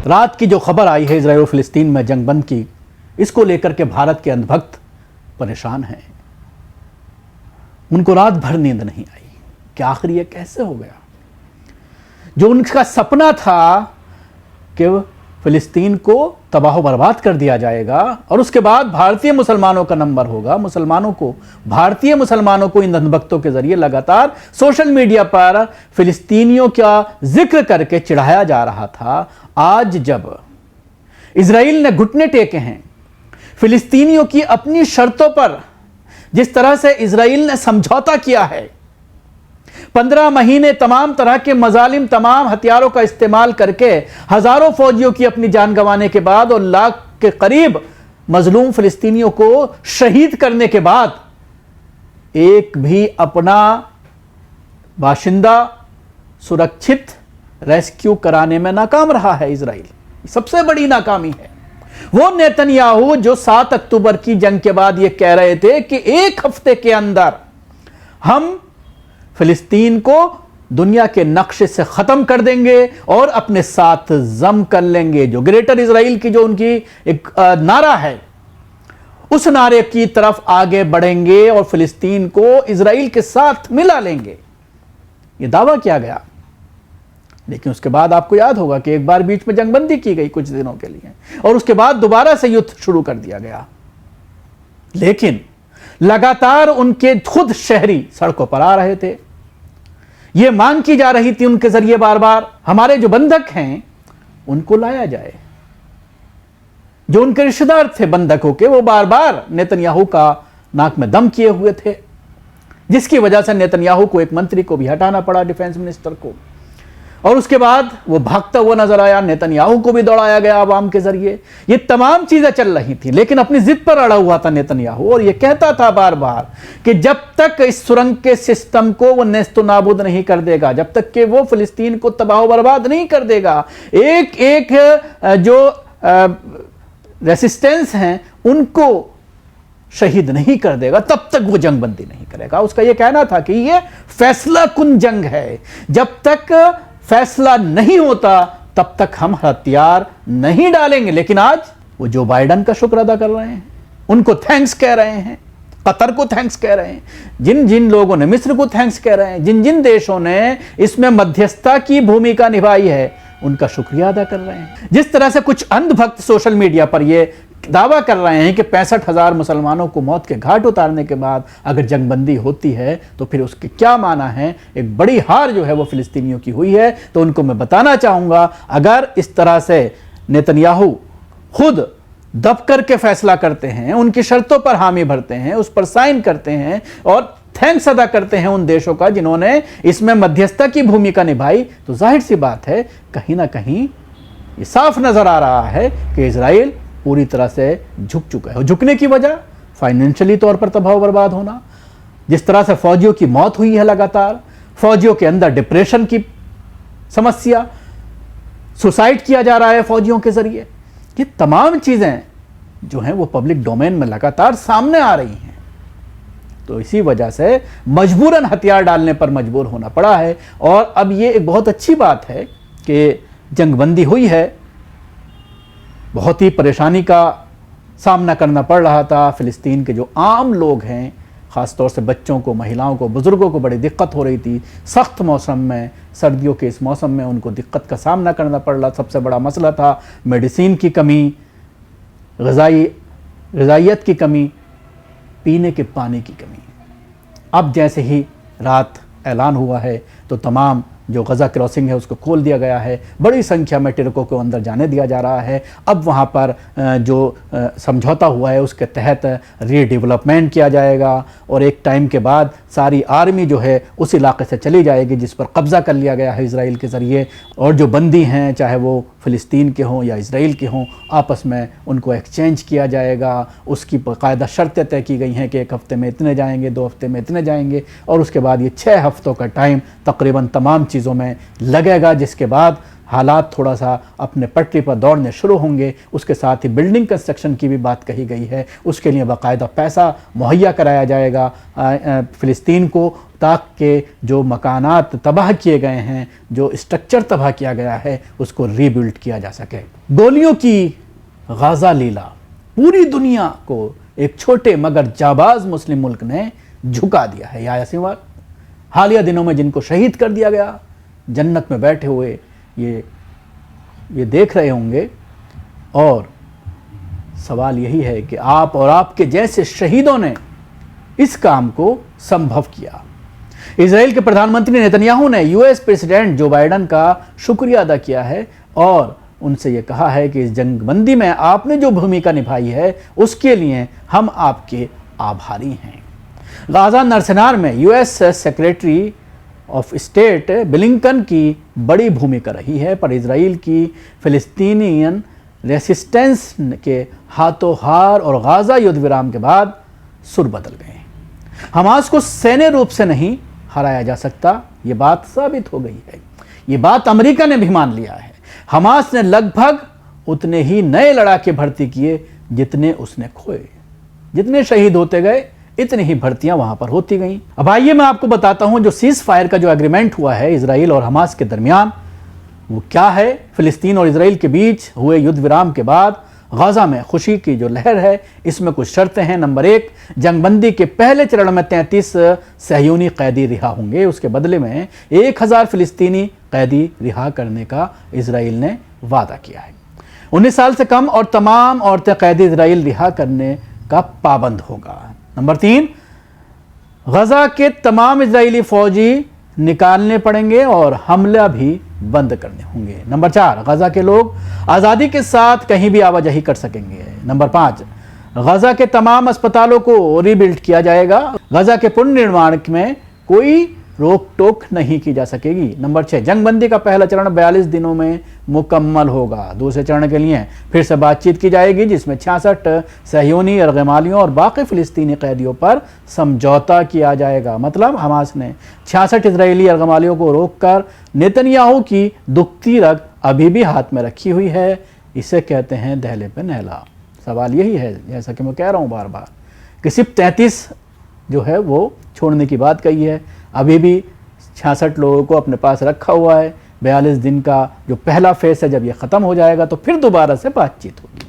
रात की जो खबर आई है इजराइल और फिलिस्तीन में जंग बंद की, इसको लेकर के भारत के अंधभक्त परेशान हैं। उनको रात भर नींद नहीं आई कि आखिर ये कैसे हो गया। जो उनका सपना था कि फिलिस्तीन को तबाह बर्बाद कर दिया जाएगा और उसके बाद भारतीय मुसलमानों का नंबर होगा, भारतीय मुसलमानों को इन अंधभक्तों के जरिए लगातार सोशल मीडिया पर फिलिस्तीनियों का जिक्र करके चिढ़ाया जा रहा था। आज जब इजराइल ने घुटने टेके हैं, फिलिस्तीनियों की अपनी शर्तों पर जिस तरह से इजराइल ने समझौता किया है, 15 महीने तमाम तरह के मजालिम, तमाम हथियारों का इस्तेमाल करके हजारों फौजियों की अपनी जान गंवाने के बाद और लाख के करीब मजलूम फिलिस्तीनियों को शहीद करने के बाद एक भी अपना बाशिंदा सुरक्षित रेस्क्यू कराने में नाकाम रहा है इजराइल। सबसे बड़ी नाकामी है। वो नेतन्याहू जो 7 अक्टूबर की जंग के बाद ये कह रहे थे कि 1 हफ्ते के अंदर हम फिलिस्तीन को दुनिया के नक्शे से खत्म कर देंगे और अपने साथ जम कर लेंगे। जो ग्रेटर इजराइल की जो उनकी एक नारा है, उस नारे की तरफ आगे बढ़ेंगे और फिलिस्तीन को इजराइल के साथ मिला लेंगे, यह दावा किया गया। लेकिन उसके बाद आपको याद होगा कि एक बार बीच में जंगबंदी की गई कुछ दिनों के लिए और उसके बाद दोबारा से युद्ध शुरू कर दिया गया। लेकिन लगातार उनके खुद शहरी सड़कों पर आ रहे थे। यह मांग की जा रही थी उनके जरिए बार बार हमारे जो बंधक हैं उनको लाया जाए। जो उनके रिश्तेदार थे बंधकों के, वो बार बार नेतन्याहू का नाक में दम किए हुए थे, जिसकी वजह से नेतन्याहू को एक मंत्री को भी हटाना पड़ा, डिफेंस मिनिस्टर को। और उसके बाद वो भागता हुआ नजर आया, नेतन्याहू को भी दौड़ाया गया आवाम के जरिए। ये तमाम चीजें चल रही थी, लेकिन अपनी जिद पर अड़ा हुआ था नेतन्याहू और ये कहता था बार बार कि जब तक इस सुरंग के सिस्टम को वो नेस्तो नाबूद नहीं कर देगा, जब तक कि वो फिलिस्तीन को तबाह बर्बाद नहीं कर देगा, एक एक जो रेसिस्टेंस हैं उनको शहीद नहीं कर देगा, तब तक वो जंगबंदी नहीं करेगा। उसका यह कहना था कि यह फैसला कुन जंग है, जब तक फैसला नहीं होता तब तक हम हथियार नहीं डालेंगे। लेकिन आज वो जो बाइडन का शुक्र अदा कर रहे हैं, उनको थैंक्स कह रहे हैं, कतर को थैंक्स कह रहे हैं, जिन जिन लोगों ने मिस्र को थैंक्स कह रहे हैं, जिन जिन देशों ने इसमें मध्यस्थता की भूमिका निभाई है, उनका शुक्रिया अदा कर रहे हैं। जिस तरह से कुछ अंधभक्त सोशल मीडिया पर यह दावा कर रहे हैं कि 65,000 मुसलमानों को मौत के घाट उतारने के बाद अगर जंगबंदी होती है तो फिर उसके क्या माना है, एक बड़ी हार जो है वो फिलिस्तीनियों की हुई है। तो उनको मैं बताना चाहूंगा, अगर इस तरह से नेतन्याहू खुद दब करके फैसला करते हैं, उनकी शर्तों पर हामी भरते हैं, उस पर साइन करते हैं और थैंक्स अदा करते हैं उन देशों का जिन्होंने इसमें मध्यस्थता की भूमिका निभाई, तो जाहिर सी बात है कहीं ना कहीं ये साफ नजर आ रहा है कि इजराइल पूरी तरह से झुक चुका है। झुकने की वजह फाइनेंशियली तौर पर तबाह बर्बाद होना, जिस तरह से फौजियों की मौत हुई है लगातार, फौजियों के अंदर डिप्रेशन की समस्या, सुसाइड किया जा रहा है फौजियों के जरिए, ये तमाम चीजें जो हैं वो पब्लिक डोमेन में लगातार सामने आ रही हैं। तो इसी वजह से मजबूरन हथियार डालने पर मजबूर होना पड़ा है। और अब ये एक बहुत अच्छी बात है कि जंगबंदी हुई है। बहुत ही परेशानी का सामना करना पड़ रहा था फिलिस्तीन के जो आम लोग हैं, ख़ासतौर से बच्चों को, महिलाओं को, बुज़ुर्गों को बड़ी दिक्कत हो रही थी। सख्त मौसम में, सर्दियों के इस मौसम में उनको दिक्कत का सामना करना पड़ रहा। सबसे बड़ा मसला था मेडिसिन की कमी, ग़िज़ाइयत की कमी, पीने के पानी की कमी। अब जैसे ही रात ऐलान हुआ है तो तमाम जो गज़ा क्रॉसिंग है उसको खोल दिया गया है, बड़ी संख्या में टिरकों को अंदर जाने दिया जा रहा है। अब वहाँ पर जो समझौता हुआ है उसके तहत रीडेवलपमेंट किया जाएगा और एक टाइम के बाद सारी आर्मी जो है उस इलाके से चली जाएगी जिस पर कब्ज़ा कर लिया गया है इजराइल के ज़रिए। और जो बंदी हैं, चाहे वो फ़िलिस्तीन के हों या इजराइल के हों, आपस में उनको एक्सचेंज किया जाएगा। उसकी बाकायदा शर्तें तय की गई हैं कि 1 हफ्ते में इतने जाएंगे, 2 हफ्ते में इतने जाएंगे और उसके बाद ये 6 हफ्तों का टाइम तकरीबन तमाम चीज़ों में लगेगा, जिसके बाद हालात थोड़ा सा अपने पटरी पर दौड़ने शुरू होंगे। उसके साथ ही बिल्डिंग कंस्ट्रक्शन की भी बात कही गई है, उसके लिए बाकायदा पैसा मुहैया कराया जाएगा फ़िलिस्तीन को, ताकि जो मकानात तबाह किए गए हैं, जो स्ट्रक्चर तबाह किया गया है, उसको रीबिल्ड किया जा सके। गोलियों की गाज़ा लीला पूरी दुनिया को एक छोटे मगर जाबाज मुस्लिम मुल्क ने झुका दिया है। या सिंवार हालिया दिनों में जिनको शहीद कर दिया गया, जन्नत में बैठे हुए ये देख रहे होंगे, और सवाल यही है कि आप और आपके जैसे शहीदों ने इस काम को संभव किया। इजराइल के प्रधानमंत्री नेतन्याहू ने यूएस प्रेसिडेंट जो बाइडेन का शुक्रिया अदा किया है और उनसे ये कहा है कि इस जंगबंदी में आपने जो भूमिका निभाई है उसके लिए हम आपके आभारी हैं। गाज़ा नरसनार में US secretary of state Blinken की बड़ी भूमिका रही है, पर इजराइल की फ़िलिस्तीनियन रेसिस्टेंस के हाथों हार और गाज़ा युद्ध विराम के बाद सुर बदल गए। हमास को सैन्य रूप से नहीं हराया जा सकता, ये बात साबित हो गई है। ये बात अमेरिका ने भी मान लिया है। हमास ने लगभग उतने ही नए लड़ाके भर्ती किए जितने उसने खोए। जितने शहीद होते गए इतनी ही भर्तियां वहां पर होती गईं। अब आइए मैं आपको बताता हूं जो सीज फायर का जो एग्रीमेंट हुआ है इजराइल और हमास के दरमियान, वो क्या है। फिलिस्तीन और इजराइल के बीच हुए युद्ध विराम के बाद गाज़ा में खुशी की जो लहर है, इसमें कुछ शर्तें हैं। नंबर 1, जंगबंदी के पहले चरण में 33 सहयूनी कैदी रिहा होंगे। उसके बदले में 1000 फिलिस्तीनी कैदी रिहा करने का इजराइल ने वादा किया है। 19 साल से कम और तमाम औरतें कैदी इजराइल रिहा करने का पाबंद होगा। नंबर 3, गाज़ा के तमाम इजरायली फौजी निकालने पड़ेंगे और हमला भी बंद करने होंगे। नंबर 4, गाज़ा के लोग आज़ादी के साथ कहीं भी आवाजाही कर सकेंगे। नंबर 5, गाज़ा के तमाम अस्पतालों को रीबिल्ड किया जाएगा। गाज़ा के पुनर्निर्माण में कोई रोक टोक नहीं की जा सकेगी। नंबर 6, जंगबंदी का पहला चरण 42 दिनों में मुकम्मल होगा। दूसरे चरण के लिए फिर से बातचीत की जाएगी, जिसमें 66 सहयोनी अर्गमालियों और बाकी फिलिस्तीनी कैदियों पर समझौता किया जाएगा। मतलब हमास ने 66 इजरायली अर्गमालियों को रोककर नेतन्याहू की दुखती रग अभी भी हाथ में रखी हुई है। इसे कहते हैं दहले पे नहला। सवाल यही है, जैसा कि मैं कह रहा हूँ बार बार, कि सिर्फ 33 जो है वो छोड़ने की बात कही है। अभी भी 66 लोगों को अपने पास रखा हुआ है। 42 दिन का जो पहला फेस है, जब ये ख़त्म हो जाएगा तो फिर दोबारा से बातचीत होगी।